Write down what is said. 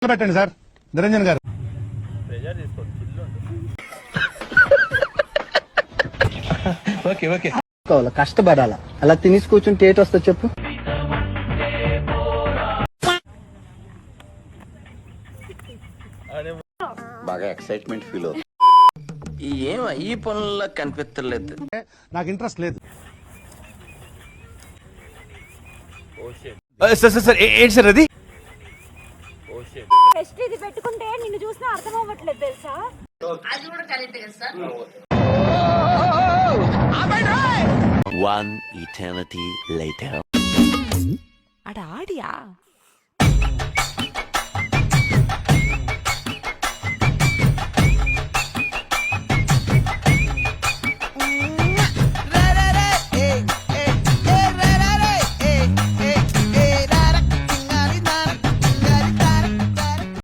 పెట్టండి సార్ నిరంజన్ గారు. Okay okay కష్టపడాల అలా తినేసి కూర్చుంటే ఏటి వస్తా చెప్పు. బాగా ఎక్సైట్మెంట్ ఫీల్ అవుతుంది. ఏం ఈ పనుల్లో కనిపించలేదు. నాకు ఇంట్రెస్ట్ లేదు. సార్ ఏంటి సార్ అది? టెస్ట్ ఇది పెట్టుకుంటే నిన్ను చూసినా అర్థం అవ్వట్లేదు తెలుసా? One eternity later. అడ ఆడియా